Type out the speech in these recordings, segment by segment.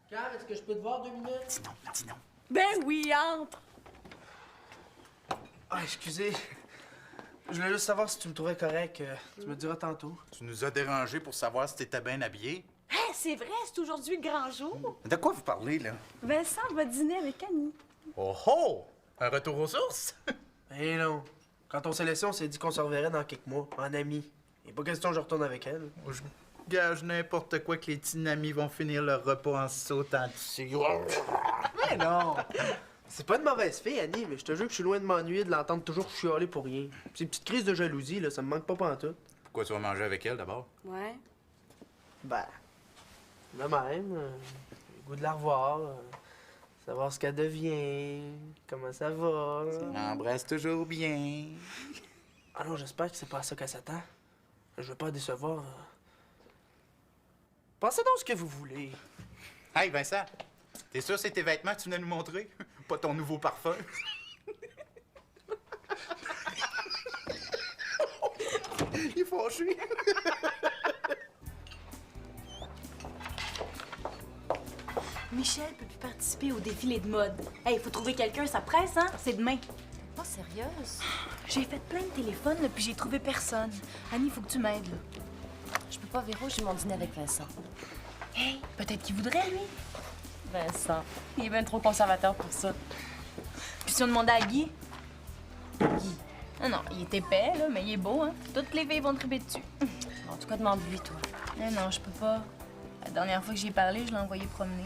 Cam, est-ce que je peux te voir 2 minutes? Dis non, dis non. Ben oui, entre! Ah, excusez. Je voulais juste savoir si tu me trouvais correct. Tu me diras tantôt. Tu nous as dérangés pour savoir si t'étais bien habillé. Hey, c'est vrai, c'est aujourd'hui le grand jour. De quoi vous parlez, là? Vincent va dîner avec Annie. Oh oh! Un retour aux sources? Eh non. Quand on s'est laissé, on s'est dit qu'on se reverrait dans quelques mois, en amis. Et pas question que je retourne avec elle. Je gage n'importe quoi que les petits amis vont finir leur repas en sautant dessus. Mais non! C'est pas une mauvaise fille, Annie, mais je te jure que je suis loin de m'ennuyer de l'entendre toujours chialer pour rien. Ces petites crises de jalousie, là, ça me manque pas pantoute. Pourquoi tu vas manger avec elle, d'abord? Ouais. Ben, de même, le goût de la revoir, savoir ce qu'elle devient, comment ça va. L'embrasse toujours bien. Ah non, j'espère que c'est pas à ça qu'elle s'attend. Je veux pas la décevoir. Pensez donc ce que vous voulez. Hey, Vincent, t'es sûr que c'est tes vêtements que tu venais nous montrer? Pas ton nouveau parfum? Il est fâché. Michel peut plus participer au défilé de mode. Hey, il faut trouver quelqu'un, ça presse, hein? C'est demain. Pas sérieuse? J'ai fait plein de téléphones, là, puis j'ai trouvé personne. Annie, il faut que tu m'aides, là. Je peux pas, Véro, j'ai mon dîner avec Vincent. Hey, peut-être qu'il voudrait, lui. Vincent, il est bien trop conservateur pour ça. Puis si on demandait à Guy? Guy? Ah non, il est épais, là, mais il est beau, hein? Toutes les filles vont triper dessus. En tout cas, demande-lui, toi. Mais non, je peux pas. La dernière fois que j'y ai parlé, je l'ai envoyé promener.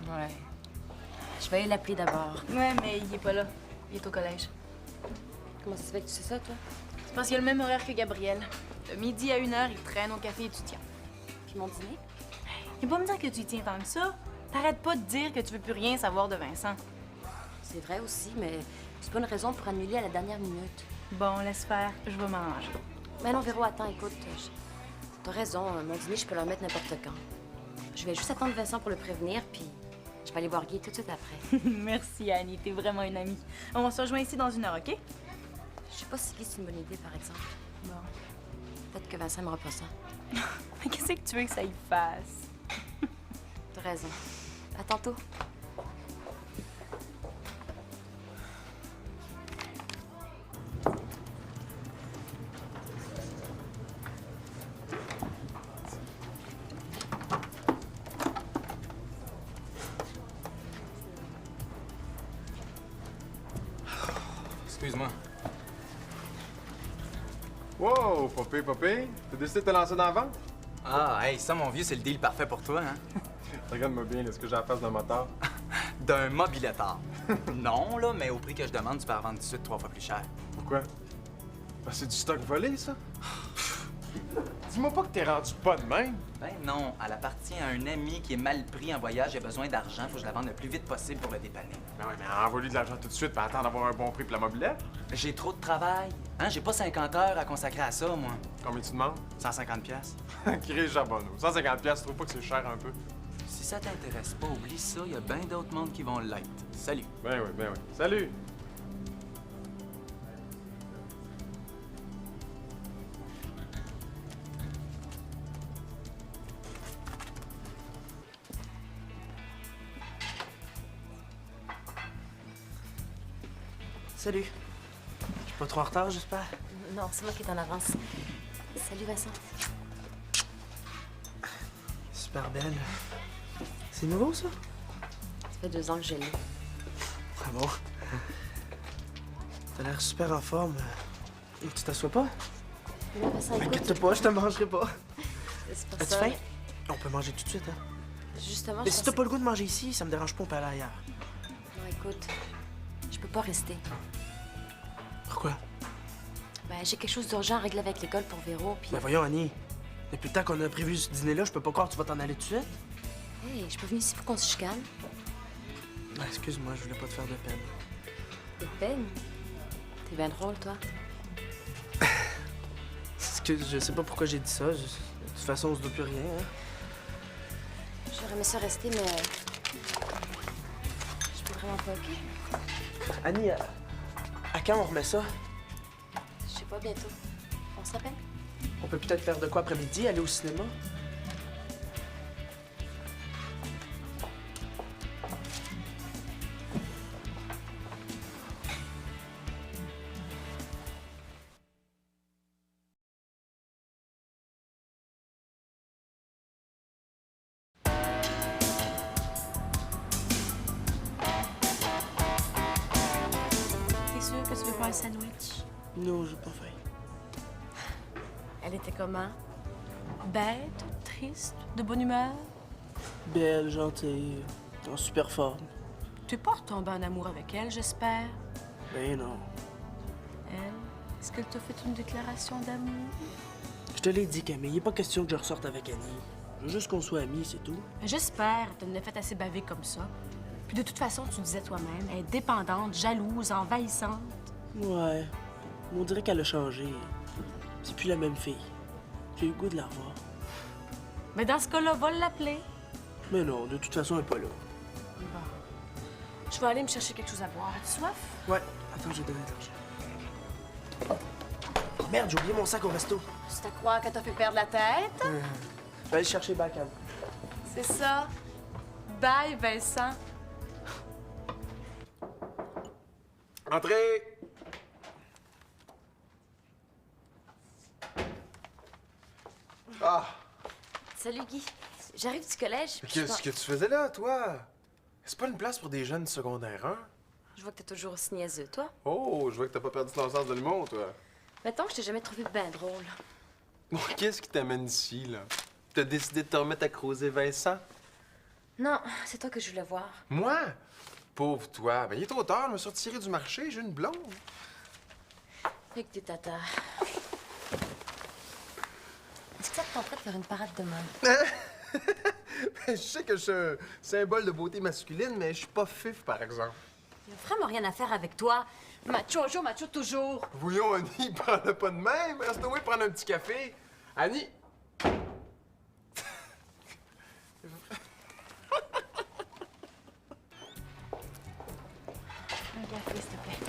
Ouais. Je vais aller l'appeler d'abord. Ouais, mais il est pas là. Il est au collège. Comment ça se fait que tu sais ça, toi? C'est parce qu'il a le même horaire que Gabriel. De midi à 1h, il traîne au café étudiant. Puis mon dîner? Il va pas me dire que tu y tiens tant que ça. T'arrêtes pas de dire que tu veux plus rien savoir de Vincent. C'est vrai aussi, mais c'est pas une raison pour annuler à la dernière minute. Bon, laisse faire. Je vais m'arranger. Mais non, Véro, attends, écoute. T'as raison, mon dîner, je peux le remettre n'importe quand. Je vais juste attendre Vincent pour le prévenir, puis je vais aller voir Guy tout de suite après. Merci, Annie. T'es vraiment une amie. On va se rejoindre ici dans 1 heure, OK? Je sais pas si Guy, c'est une bonne idée, par exemple. Bon. Peut-être que Vincent aimera pas ça. Mais qu'est-ce que tu veux que ça y fasse? T'as raison. À tantôt. Excuse-moi. Wow, Popé, Popé. T'as décidé de te lancer dans la vente? Ah, hey, ça, mon vieux, c'est le deal parfait pour toi, hein? Regarde-moi bien, est-ce que j'ai la face d'un moteur? D'un mobiletard. Non, là, mais au prix que je demande, tu peux la revendre tout de suite 3 fois plus cher. Pourquoi? Ah, c'est du stock volé, ça? Dis-moi pas que t'es rendu pas de même. Ben non, elle appartient à un ami qui est mal pris en voyage, il a besoin d'argent, faut que je la vende le plus vite possible pour le dépanner. Ben ouais, mais envoie-lui de l'argent tout de suite, puis attends d'avoir un bon prix pour la mobilette. J'ai trop de travail. Hein, j'ai pas 50 heures à consacrer à ça, moi. Combien tu demandes? 150 pièces. Chris Jabonneau. 150$, tu trouves pas que c'est cher un peu? Si ça t'intéresse pas, oublie ça, il y a bien d'autres mondes qui vont l'être. Salut. Ben oui, ben oui. Salut! Salut. Je suis pas trop en retard, j'espère? Non, c'est moi qui est en avance. Salut, Vincent. Super belle. C'est nouveau, ça? Ça fait 2 ans que je l'ai. Ah bon? T'as l'air super en forme. Tu t'assois pas? Non, Vincent, écoute. Inquiète-toi pas, je te mangerai pas. C'est pas As-tu ça. faim? On peut manger tout de suite, hein? Justement, Mais je si t'as pensais- pas le goût de manger ici, ça me dérange pas, on peut aller ailleurs. Non, écoute. Je peux pas rester. Pourquoi? Ben, j'ai quelque chose d'urgent à régler avec l'école pour Véro, puis... Ben voyons, Annie. Depuis le temps qu'on a prévu ce dîner-là, je peux pas croire que tu vas t'en aller tout de suite. Hey, je peux venir ici pour qu'on se chicane. Ah, excuse-moi, je voulais pas te faire de peine. De peine. T'es bien drôle, toi. Excuse, je sais pas pourquoi j'ai dit ça. De toute façon, on se doit plus rien, hein? J'aurais aimé ça rester, mais... Je peux vraiment pas, OK? Annie, à quand on remet ça? Je sais pas, bientôt. On se rappelle? On peut peut-être faire de quoi après-midi, aller au cinéma? T'es sûr que tu veux pas un sandwich? Non, j'ai pas faim. Elle était comment? Bête, triste, de bonne humeur? Belle, gentille, en super forme. T'es pas retombé en amour avec elle, j'espère? Ben non. Elle? Est-ce qu'elle t'a fait une déclaration d'amour? Je te l'ai dit, Camille, il est pas question que je ressorte avec Annie. Je veux juste qu'on soit amis, c'est tout. J'espère. Elle t'en a fait assez baver comme ça. Puis de toute façon, tu disais toi-même, elle est dépendante, jalouse, envahissante. Ouais. On dirait qu'elle a changé. C'est plus la même fille. J'ai eu le goût de la revoir. Mais dans ce cas-là, va l'appeler. Mais non, de toute façon, elle est pas là. Bon. Je vais aller me chercher quelque chose à boire. As-tu soif? Ouais. Attends, j'ai donné l'argent. Oh merde, j'ai oublié mon sac au resto. C'est à croire qu'elle t'a fait perdre la tête? Je vais aller chercher Bacam. C'est ça. Bye, Vincent. Entrez! Ah! Salut, Guy. J'arrive du collège. Mais puis je qu'est-ce que tu faisais là, toi? C'est pas une place pour des jeunes secondaires, hein? Je vois que t'es toujours aussi niaiseux, toi. Oh, je vois que t'as pas perdu ton sens de l'humour, toi. Mettons que je t'ai jamais trouvé ben drôle. Bon, qu'est-ce qui t'amène ici, là? T'as décidé de te remettre à creuser Vincent? Non, c'est toi que je voulais voir. Moi? Pauvre toi. Ben, il est trop tard, je me suis retiré du marché, j'ai une blonde. Fait que t'es tata. Est-ce que ça te tenterait de faire une parade de mode? Je sais que je suis un symbole de beauté masculine, mais je suis pas fif, par exemple. Il a vraiment rien à faire avec toi. Macho un jour, macho toujours. Voyons, Annie, prends-le pas de même. Reste où prendre un petit café. Annie! Un café, s'il te plaît.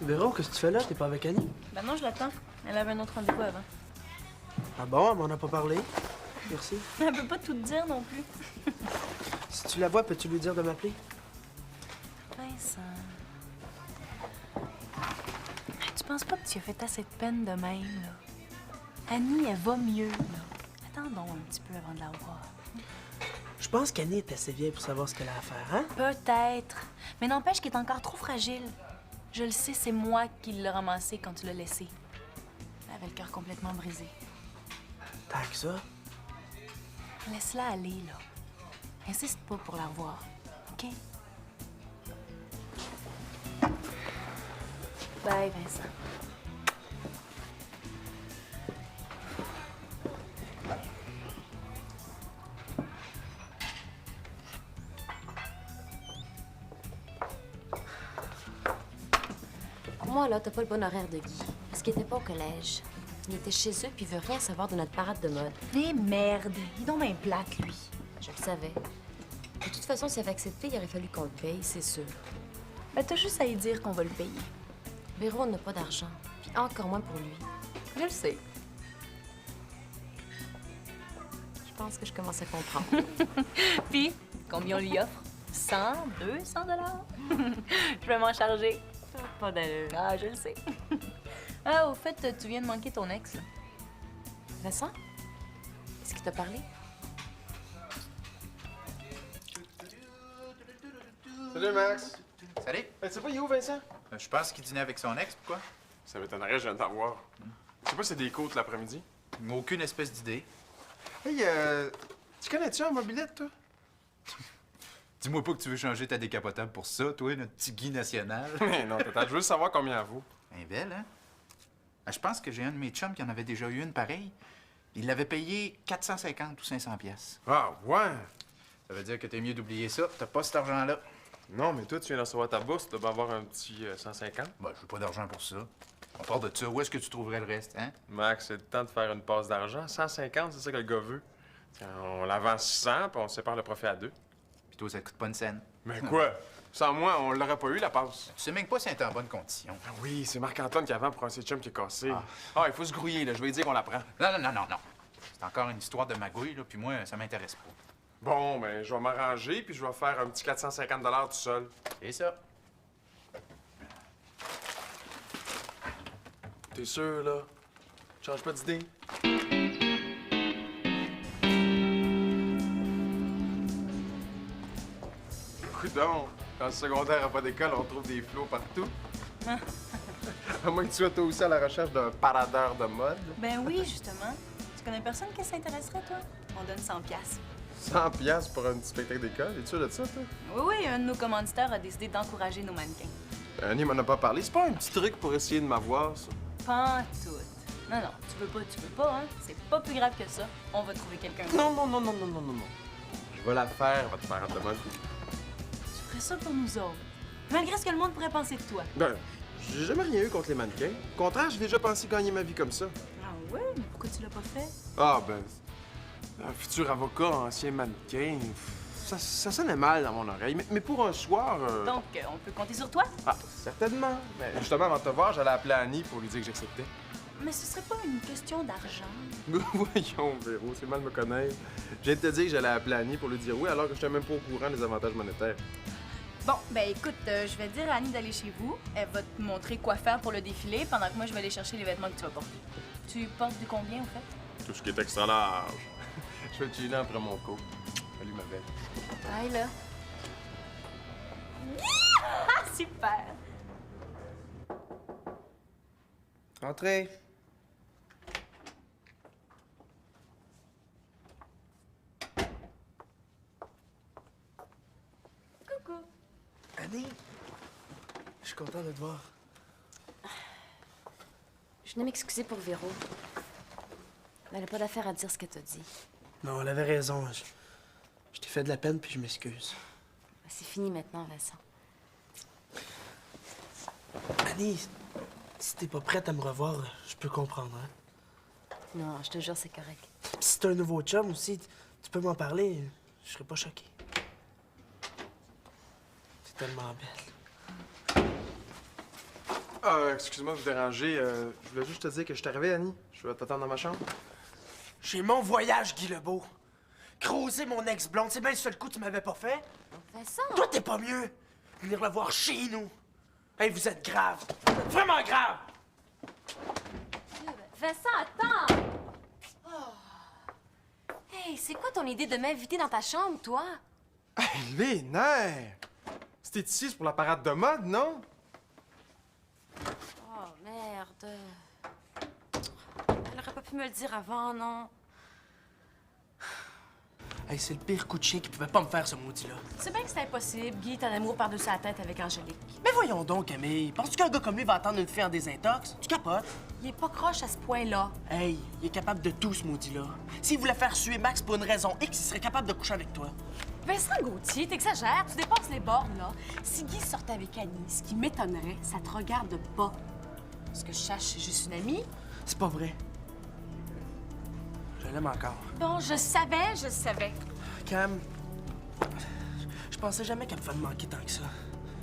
Véro, qu'est-ce que tu fais là? T'es pas avec Annie? Ben non, je l'attends. Elle avait un autre rendez-vous avant. Ah bon, elle m'en a pas parlé. Merci. Elle peut pas tout te dire non plus. Si tu la vois, peux-tu lui dire de m'appeler? Vincent. Tu penses pas que tu as fait assez de peine de même, là? Annie, elle va mieux, là. Attendons un petit peu avant de la revoir. Je pense qu'Annie est assez vieille pour savoir ce qu'elle a à faire, hein? Peut-être. Mais n'empêche qu'elle est encore trop fragile. Je le sais, c'est moi qui l'ai ramassée quand tu l'as laissée. Elle avait le cœur complètement brisé. Tant que ça. Laisse-la aller, là. Insiste pas pour la revoir, OK? Bye, Vincent. Pour moi, là, t'as pas le bon horaire de Guy. Parce qu'il était pas au collège. Il était chez eux, puis il veut rien savoir de notre parade de mode. Mais merde, il est donc bien plate, lui. Je le savais. De toute façon, s'il avait accepté, il aurait fallu qu'on le paye, c'est sûr. Ben, t'as juste à y dire qu'on va le payer. Véro, on n'a pas d'argent. Puis encore moins pour lui. Je le sais. Je pense que je commence à comprendre. Puis, combien on lui offre? 100, 200 dollars? Je vais m'en charger. Pas d'allure. Ah, je le sais. Ah, au fait, tu viens de manquer ton ex, là. Vincent? Est-ce qu'il t'a parlé? Salut, Max. Salut. Tu sais pas, il est où, Vincent? Je pense qu'il dînait avec son ex, pourquoi? Ça m'étonnerait, je viens de t'avoir. Je sais pas si c'est des côtes l'après-midi. Aucune espèce d'idée. Hey, tu connais-tu un mobilette, toi? Dis-moi pas que tu veux changer ta décapotable pour ça, toi, notre petit Guy national. Mais non, tata, je veux savoir combien elle vaut. Elle est belle, hein? Ah, je pense que j'ai un de mes chums qui en avait déjà eu une pareille. Il l'avait payé 450 ou 500 pièces. Ah, ouais? Ça veut dire que t'es mieux d'oublier ça. T'as pas cet argent-là. Non, mais toi, tu viens de recevoir ta bourse, tu dois avoir un petit 150. Ben, j'ai pas d'argent pour ça. À part de ça, où est-ce que tu trouverais le reste, hein? Max, c'est le temps de faire une passe d'argent. 150, c'est ça que le gars veut. Tiens, on la vend 600, puis on sépare le profit à deux. Puis Puis toi, ça te coûte pas une scène. Mais quoi? Sans moi, on l'aurait pas eu, la passe. Tu sais même pas si elle est en bonne condition. Ah oui, c'est Marc-Antoine qui a vend pour un de ses chums qui est cassé. Ah, il faut se grouiller, là. Je vais lui dire qu'on la prend. Non. C'est encore une histoire de magouille, là, puis moi, ça m'intéresse pas. Bon, ben, je vais m'arranger, puis je vais faire un petit 450 tout seul. C'est ça. T'es sûr, là? Change pas d'idée? Coudon, quand le secondaire n'a pas d'école, on trouve des flots partout. À moins que tu sois toi aussi à la recherche d'un paradeur de mode. Ben oui, justement. Tu connais personne qui s'intéresserait, toi? On donne 100 piastres. 100 piastres pour un petit spectacle d'école? Es-tu sûr de ça, toi? Oui, un de nos commanditaires a décidé d'encourager nos mannequins. Annie m'en a pas parlé. C'est pas un petit truc pour essayer de m'avoir, ça? Pas tout. Non, tu veux pas, hein? C'est pas plus grave que ça. On va trouver quelqu'un. Non. Je vais la faire, votre parade de mode. Tu ferais ça pour nous autres. Malgré ce que le monde pourrait penser de toi. Ben, j'ai jamais rien eu contre les mannequins. Au contraire, j'ai déjà pensé gagner ma vie comme ça. Ah ouais? Mais pourquoi tu l'as pas fait? Ah, ben, un futur avocat, ancien mannequin, ça sonnait mal dans mon oreille. Mais pour un soir... Donc, on peut compter sur toi? Ah, certainement. Mais justement, avant de te voir, j'allais appeler Annie pour lui dire que j'acceptais. Mais ce serait pas une question d'argent. Voyons, Véro, c'est mal me connaître. Je viens de te dire que j'allais appeler Annie pour lui dire oui, alors que je n'étais même pas au courant des avantages monétaires. Bon, ben écoute, je vais dire à Annie d'aller chez vous. Elle va te montrer quoi faire pour le défilé, pendant que moi, je vais aller chercher les vêtements que tu vas porter. Tu portes du combien, au fait? Tout ce qui est extra large. Je vais te chiller après mon cours. Salut, ma belle. Bye, là. Ah, super! Entrez. Coucou. Annie, je suis content de te voir. Je venais m'excuser pour Véro. Elle n'a pas d'affaire à dire ce qu'elle t'a dit. Non, elle avait raison. Je t'ai fait de la peine, puis je m'excuse. C'est fini maintenant, Vincent. Annie, si t'es pas prête à me revoir, je peux comprendre, hein? Non, je te jure, c'est correct. Puis si t'as un nouveau chum aussi, tu peux m'en parler. Je serais pas choqué. C'est tellement belle. Excuse-moi de vous déranger. Je voulais juste te dire que je suis arrivé, Annie. Je vais t'attendre dans ma chambre. J'ai mon voyage, Guy Lebeau. Creuser mon ex-blonde, c'est bien le seul coup que tu m'avais pas fait. Vincent! Toi, t'es pas mieux. Venir le voir chez nous. Hey, vous êtes grave. Vous êtes vraiment grave. Vincent, attends! Hey, c'est quoi ton idée de m'inviter dans ta chambre, toi? Hey, les nerfs! Si t'es ici, c'est pour la parade de mode, non? Oh, merde. Elle aurait pas pu me le dire avant, non? Hey, c'est le pire coup de chien qui pouvait pas me faire, ce maudit-là. C'est bien que c'est impossible. Guy est en amour par-dessus la tête avec Angélique. Mais voyons donc, Camille. Penses-tu qu'un gars comme lui va attendre une fille en désintox? Tu capotes? Il est pas croche à ce point-là. Hey, il est capable de tout, ce maudit-là. S'il voulait faire suer Max pour une raison X, il serait capable de coucher avec toi. Vincent Gauthier, t'exagères, tu dépasses les bornes, là. Si Guy sortait avec Annie, ce qui m'étonnerait, ça te regarde pas. Ce que je cherche, c'est juste une amie. C'est pas vrai. Je l'aime encore. Bon, je savais. Cam, je pensais jamais qu'elle pouvait me manquer tant que ça.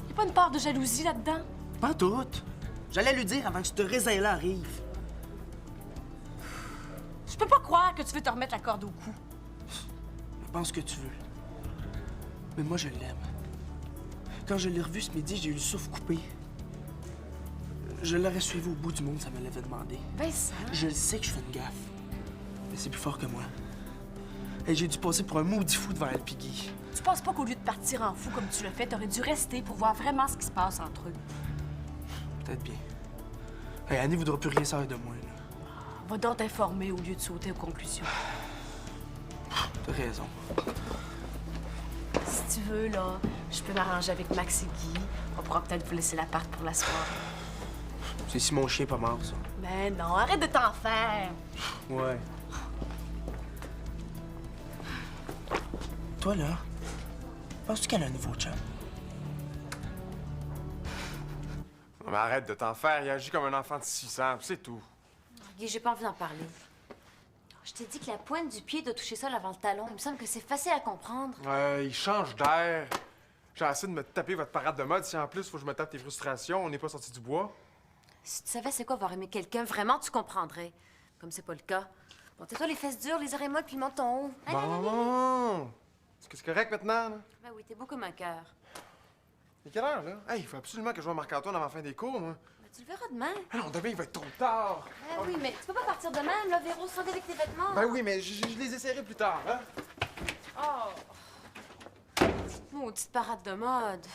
Y a pas une part de jalousie là-dedans? Pas toute. J'allais lui dire avant que ce raisin-là arrive. Je peux pas croire que tu veux te remettre la corde au cou. Pense ce que tu veux. Mais moi, je l'aime. Quand je l'ai revu ce midi, j'ai eu le souffle coupé. Je l'aurais suivi au bout du monde, ça me l'avait demandé. Vincent? Je le sais que je fais une gaffe. Mais c'est plus fort que moi. Et j'ai dû passer pour un maudit fou devant elle pis Guy. Tu penses pas qu'au lieu de partir en fou comme tu l'as fait, t'aurais dû rester pour voir vraiment ce qui se passe entre eux? Peut-être bien. Hey, Annie voudra plus rien savoir de moi, là. Va donc t'informer au lieu de sauter aux conclusions. T'as raison. Si tu veux, là, je peux m'arranger avec Max et Guy. On pourra peut-être vous laisser l'appart pour la soirée. C'est si mon chien est pas mort, ça. Mais non, arrête de t'en faire. Ouais. Toi, là, penses-tu qu'elle a un nouveau chum? Non, mais arrête de t'en faire. Il agit comme un enfant de 6 ans, c'est tout. Guy, j'ai pas envie d'en parler. Je Je t'ai dit que la pointe du pied doit toucher sol avant le talon. Il me semble que c'est facile à comprendre. Il change d'air. J'ai assez de me taper votre parade de mode. Si en plus, faut que je me tape tes frustrations, on n'est pas sorti du bois. Si tu savais c'est quoi avoir aimé quelqu'un, vraiment, tu comprendrais. Comme c'est pas le cas. Bon, tais-toi les fesses dures, les oreilles molles, puis le menton haut. Allez, allez, allez. Bon. Est-ce que c'est correct maintenant, là? Ben oui, t'es beau comme un cœur. Il est quelle heure, là? Hey, il faut absolument que je vois Marc-Antoine avant la fin des cours, moi. Ben, tu le verras demain. Ah non, demain, il va être trop tard. Ben oui, mais tu peux pas partir de même, là, Véro, sans avec tes vêtements. Ben oui, mais je les essaierai plus tard, hein? Oh! Maudite parade de mode.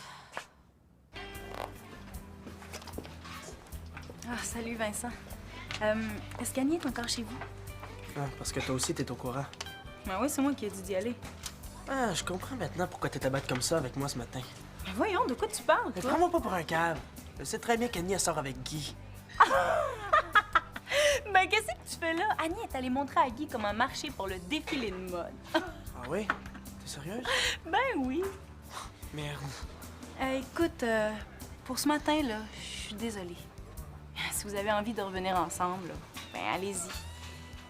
Ah, salut Vincent. Est-ce qu'Annie est encore chez vous? Ah, parce que toi aussi, t'es au courant. Ben oui, c'est moi qui ai dit d'y aller. Ah, je comprends maintenant pourquoi t'étais battre comme ça avec moi ce matin. Ben voyons, de quoi tu parles, Mais toi? prends-moi pas pour un cave. Je sais très bien qu'Annie, elle sort avec Guy. Ben qu'est-ce que tu fais là? Annie est allée montrer à Guy comment marcher pour le défilé de mode. Ah oui? T'es sérieuse? Ben oui. Merde. Écoute, pour ce matin, là, je suis désolée. Si vous avez envie de revenir ensemble, là, ben allez-y.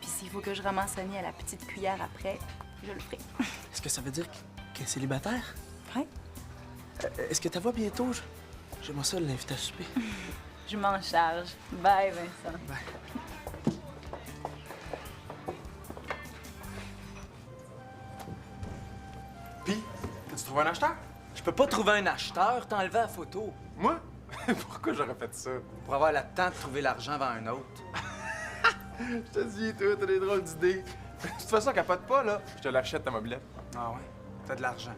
Puis s'il faut que je ramasse Annie à la petite cuillère après, je le ferai. Est-ce que ça veut dire qu'elle est célibataire? Ouais. Est-ce que ta vois bientôt? J'aimerais ça l'inviter à souper. Je m'en charge. Bye, Vincent. Bye. Pis, as-tu trouvé un acheteur? Je peux pas trouver un acheteur, t'as enlevé la photo. Moi? Pourquoi j'aurais fait ça? Pour avoir le temps de trouver l'argent avant un autre. Je te dis, toi, t'as des drôles d'idées. De toute façon, capote pas, là. Je te l'achète, ta mobilette. Ah ouais? T'as de l'argent.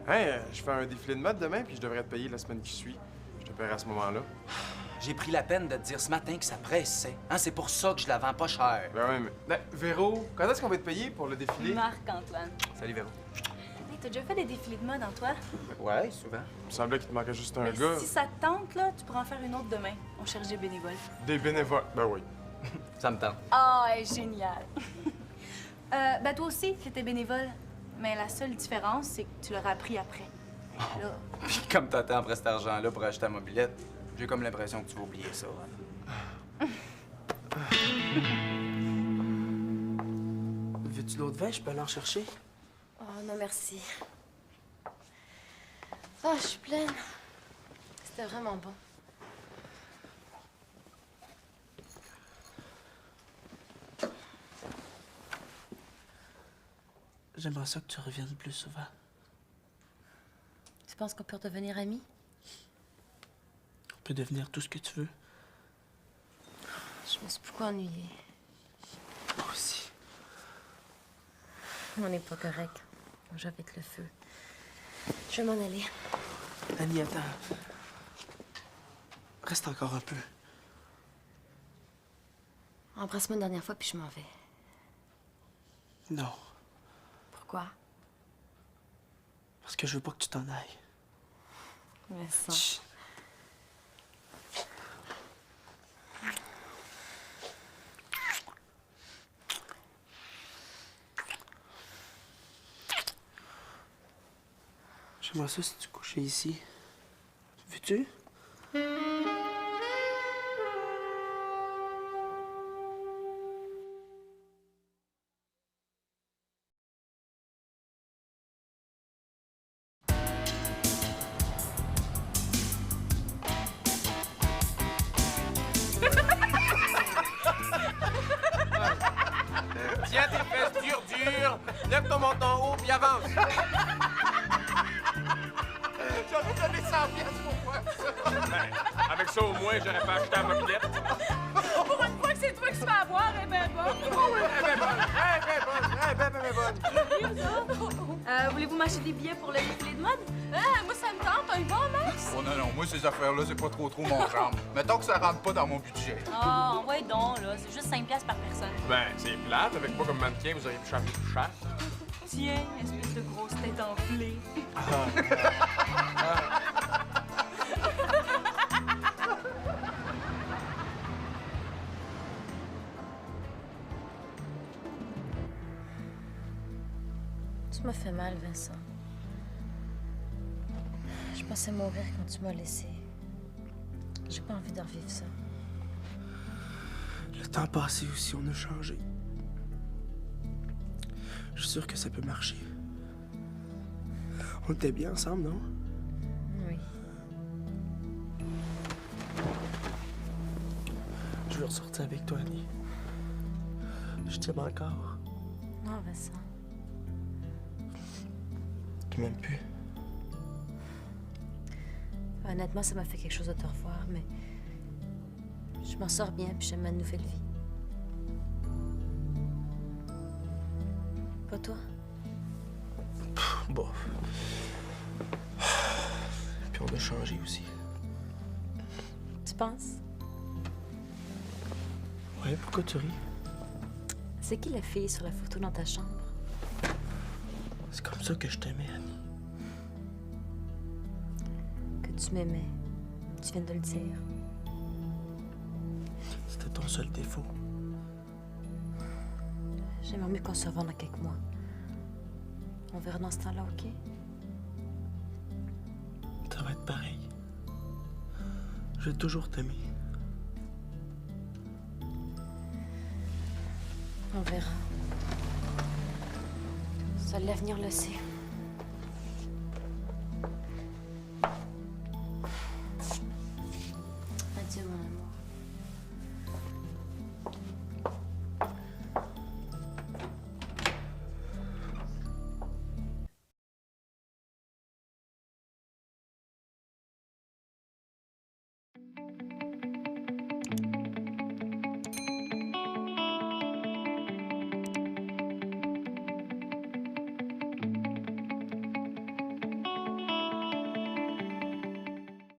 Hey, je fais un défilé de mode demain, puis je devrais te payer la semaine qui suit. Je te paierai à ce moment-là. J'ai pris la peine de te dire ce matin que ça pressait. Hein, c'est pour ça que je la vends pas cher. Ben oui, mais... Véro, quand est-ce qu'on va te payer pour le défilé? Marc-Antoine. Salut, Véro. Hey, t'as déjà fait des défilés de mode en toi? Ouais, souvent. Il me semblait qu'il te manquait juste un Mais gars. si ça te tente, là, tu pourras en faire une autre demain. On cherche des bénévoles. Des bénévoles. Ben oui. Ça me tente. Ah, elle est génial. Ben toi aussi, t'étais bénévole. Mais la seule différence, c'est que tu l'auras appris après. Là, Puis comme t'attends après cet argent-là pour acheter ta mobilette, j'ai comme l'impression que tu vas oublier ça. Veux-tu l'autre vin? Je peux aller en chercher? Oh non, merci. Ah, je suis pleine. C'était vraiment bon. J'aimerais ça que tu reviennes plus souvent. Tu penses qu'on peut redevenir amis? On peut devenir tout ce que tu veux. Je me suis beaucoup ennuyée. Moi aussi. On n'est pas correct. Je vais mettre le feu. Je vais m'en aller. Annie, attends. Reste encore un peu. Embrasse-moi une dernière fois, puis je m'en vais. Non. Pourquoi? Parce que je veux pas que tu t'en ailles. Vincent. Chut. J'aimerais ça si tu couchais ici. Veux-tu? Tiens tes fesses dures. Lève ton menton haut, puis avance. J'aurais donné 100 piastres pour faire ça. Avec ça, au moins, j'aurais pas acheté la mobilette. pour une fois que c'est toi qui se fais avoir, eh ben bon. Voulez-vous m'acheter des billets pour le défilé de mode? Moi, ça me tente. On y va, Max? Oh non, non, moi, ces affaires-là, c'est pas trop mon genre. Mettons que ça rentre pas dans mon budget. Ah, envoie donc, là. C'est juste 5 piastres par personne. Ben, c'est plate. Avec moi comme mannequin, vous auriez pu charger plus cher. Tiens, espèce de grosse tête enflée. Tu m'as fait mal, Vincent. Je pensais mourir quand tu m'as laissé. J'ai pas envie de revivre ça. Le temps passé aussi, on a changé. Je suis sûr que ça peut marcher. On était bien ensemble, non? Oui. Je veux ressortir avec toi, Annie. Je t'aime encore. Non, Vincent. Tu m'aimes plus. Honnêtement, ça m'a fait quelque chose de te revoir, mais je m'en sors bien puis j'aime ma nouvelle vie. Pas toi? Bon. Puis on a changé aussi. Tu penses? Ouais, pourquoi tu ris? C'est qui la fille sur la photo dans ta chambre? C'est comme ça que je t'aimais, Annie. Que tu m'aimais. Tu viens de le dire. C'était ton seul défaut. J'aimerais mieux qu'on se revoie dans quelques mois. On verra dans ce temps-là, OK? Ça va être pareil. Je vais toujours t'aimer. On verra. Seul l'avenir le sait.